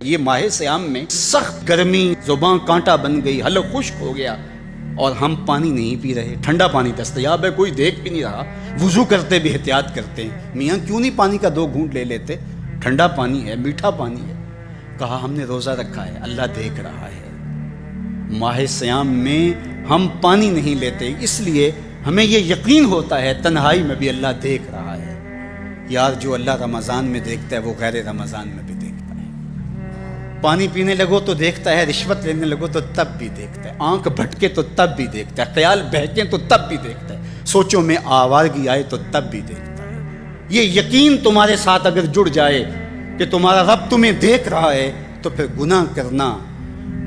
یہ ماہ سیام میں سخت گرمی، زبان کانٹا بن گئی، حلق خشک ہو گیا اور ہم پانی نہیں پی رہے، ٹھنڈا پانی دستیاب ہے، کوئی دیکھ بھی نہیں رہا، وضو کرتے بھی احتیاط کرتے ہیں، میاں کیوں نہیں پانی کا 2 گھونٹ لے لیتے، ٹھنڈا پانی ہے، میٹھا پانی ہے۔ کہا ہم نے روزہ رکھا ہے، اللہ دیکھ رہا ہے۔ ماہ سیام میں ہم پانی نہیں لیتے، اس لیے ہمیں یہ یقین ہوتا ہے تنہائی میں بھی اللہ دیکھ رہا ہے۔ یار جو اللہ رمضان میں دیکھتا ہے وہ غیر رمضان میں بھی دیکھتا ہے۔ پانی پینے لگو تو دیکھتا ہے، رشوت لینے لگو تو تب بھی دیکھتا ہے، آنکھ بھٹکے تو تب بھی دیکھتا ہے، خیال بہکے تو تب بھی دیکھتا ہے، سوچوں میں آوارگی آئے تو تب بھی دیکھتا ہے۔ یہ یقین تمہارے ساتھ اگر جڑ جائے کہ تمہارا رب تمہیں دیکھ رہا ہے تو پھر گناہ کرنا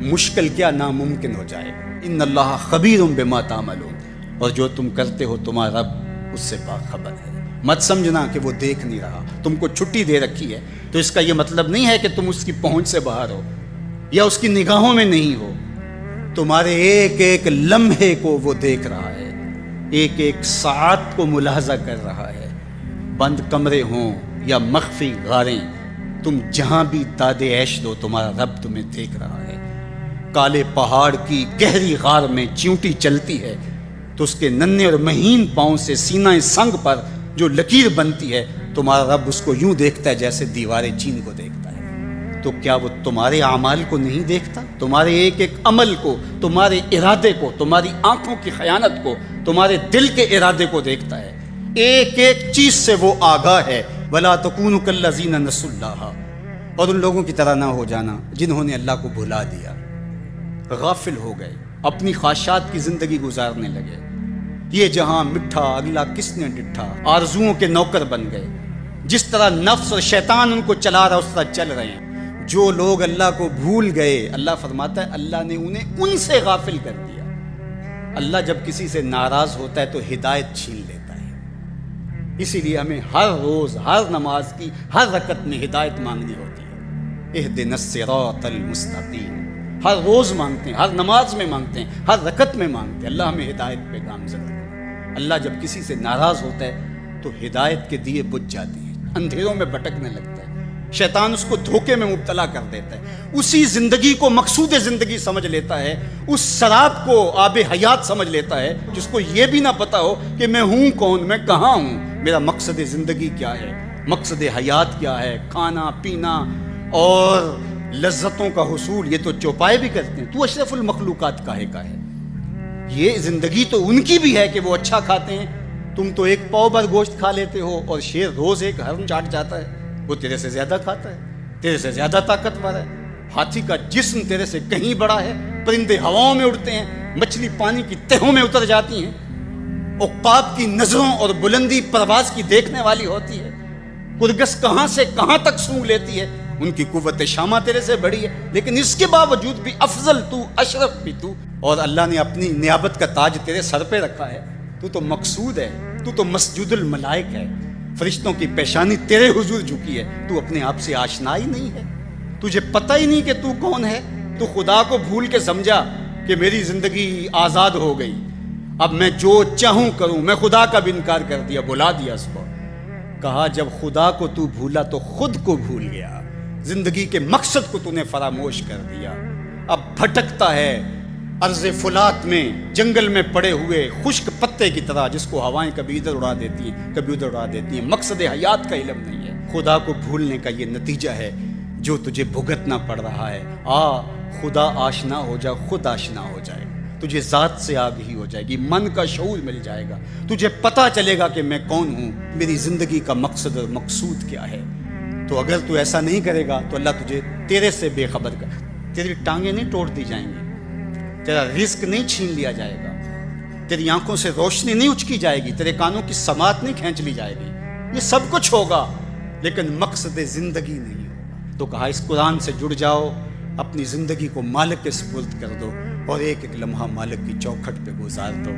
مشکل کیا ناممکن ہو جائے گا۔ ان اللہ خبیر بما تعملون، اور جو تم کرتے ہو تمہارا رب اس سے باخبر ہے۔ مت سمجھنا کہ وہ دیکھ نہیں رہا، تم کو چھٹی دے رکھی ہے تو اس کا یہ مطلب نہیں ہے کہ تم اس کی پہنچ سے باہر ہو یا اس کی نگاہوں میں نہیں ہو۔ تمہارے ایک ایک لمحے کو وہ دیکھ رہا ہے، ایک ایک ساعت کو ملاحظہ کر رہا ہے۔ بند کمرے ہوں یا مخفی غاریں، تم جہاں بھی داد عیش دو تمہارا رب تمہیں دیکھ رہا ہے۔ کالے پہاڑ کی گہری غار میں چیونٹی چلتی ہے تو اس کے ننھے اور مہین پاؤں سے سینہ سنگ پر جو لکیر بنتی ہے تمہارا رب اس کو یوں دیکھتا ہے جیسے دیوار چین کو دیکھتا ہے۔ تو کیا وہ تمہارے اعمال کو نہیں دیکھتا؟ تمہارے ایک ایک عمل کو، تمہارے ارادے کو، تمہاری آنکھوں کی خیانت کو، تمہارے دل کے ارادے کو دیکھتا ہے۔ ایک ایک چیز سے وہ آگاہ ہے۔ وَلَا تَكُونُوا كَالَّذِينَ نَسُوا اللَّهَ، اور ان لوگوں کی طرح نہ ہو جانا جنہوں نے اللہ کو بھلا دیا، غافل ہو گئے، اپنی خواہشات کی زندگی گزارنے لگے۔ یہ جہاں مٹھا اگلا کس نے ڈٹھا، آرزوؤں کے نوکر بن گئے۔ جس طرح نفس اور شیطان ان کو چلا رہا اس طرح چل رہے ہیں۔ جو لوگ اللہ کو بھول گئے، اللہ فرماتا ہے اللہ نے انہیں ان سے غافل کر دیا۔ اللہ جب کسی سے ناراض ہوتا ہے تو ہدایت چھین لیتا ہے۔ اسی لیے ہمیں ہر روز، ہر نماز کی ہر رکعت میں ہدایت مانگنی ہوتی ہے۔ اہدنا الصراط المستقیم، ہر روز مانگتے ہیں، ہر نماز میں مانگتے ہیں، ہر رکعت میں مانگتے ہیں، اللہ ہمیں ہدایت پہ گامزن رکھے۔ اللہ جب کسی سے ناراض ہوتا ہے تو ہدایت کے دیے بجھ جاتے ہیں، اندھیروں میں بھٹکنے لگتا ہے، شیطان اس کو دھوکے میں مبتلا کر دیتا ہے، اسی زندگی کو مقصود زندگی سمجھ لیتا ہے، اس سراب کو آب حیات سمجھ لیتا ہے جس کو یہ بھی نہ پتا ہو کہ میں ہوں کون، میں کہاں ہوں، میرا مقصد زندگی کیا ہے، مقصد حیات کیا ہے۔ کھانا پینا اور لذتوں کا حصول یہ تو چوپائے بھی کرتے ہیں، تو اشرف المخلوقات کاہے کا ہے۔ یہ زندگی تو ان کی بھی ہے کہ وہ اچھا کھاتے ہیں، تم تو 1 پاؤ بھر گوشت کھا لیتے ہو اور شیر روز 1 ہرن چاٹ جاتا ہے، وہ تیرے سے زیادہ کھاتا ہے، تیرے سے زیادہ طاقتور ہے۔ ہاتھی کا جسم تیرے سے کہیں بڑا ہے، پرندے ہواؤں میں اڑتے ہیں، مچھلی پانی کی تہوں میں اتر جاتی ہیں، عقاب کی نظروں اور بلندی پرواز کی دیکھنے والی ہوتی ہے، کرگس کہاں سے کہاں تک سونگھ لیتی ہے، ان کی قوت شامہ تیرے سے بڑی ہے، لیکن اس کے باوجود بھی افضل تو، اشرف بھی تو، اور اللہ نے اپنی نیابت کا تاج تیرے سر پہ رکھا ہے۔ تو مقصود ہے، تو مسجود الملائک ہے، فرشتوں کی پیشانی تیرے حضور جھکی ہے، تو اپنے آپ سے آشنا ہی نہیں ہے، تجھے پتہ ہی نہیں کہ تو کون ہے۔ تو خدا کو بھول کے سمجھا کہ میری زندگی آزاد ہو گئی، اب میں جو چاہوں کروں، میں خدا کا بھی انکار کر دیا، بلا دیا اس کو۔ کہا جب خدا کو تو بھولا تو خود کو بھول گیا، زندگی کے مقصد کو تو نے فراموش کر دیا، اب بھٹکتا ہے ارض فلات میں، جنگل میں پڑے ہوئے خشک پتے کی طرح، جس کو ہوائیں کبھی ادھر اڑا دیتی ہیں کبھی ادھر اڑا دیتی ہیں۔ مقصد حیات کا علم نہیں ہے، خدا کو بھولنے کا یہ نتیجہ ہے جو تجھے بھگتنا پڑ رہا ہے۔ خدا آشنا ہو جا، خود آشنا ہو جائے، تجھے ذات سے آگہی ہو جائے گی، من کا شعور مل جائے گا، تجھے پتہ چلے گا کہ میں کون ہوں، میری زندگی کا مقصد اور مقصود کیا ہے۔ تو اگر تو ایسا نہیں کرے گا تو اللہ تجھے تیرے سے بے خبر کر، تیری ٹانگیں نہیں توڑ دی جائیں گی، تیرا رزق نہیں چھین لیا جائے گا، تیری آنکھوں سے روشنی نہیں اچکی جائے گی، تیرے کانوں کی سماعت نہیں کھینچ لی جائے گی، یہ سب کچھ ہوگا لیکن مقصد زندگی نہیں ہوگا۔ تو کہا اس قرآن سے جڑ جاؤ، اپنی زندگی کو مالک کے سپرد کر دو اور ایک ایک لمحہ مالک کی چوکھٹ پہ گزار دو۔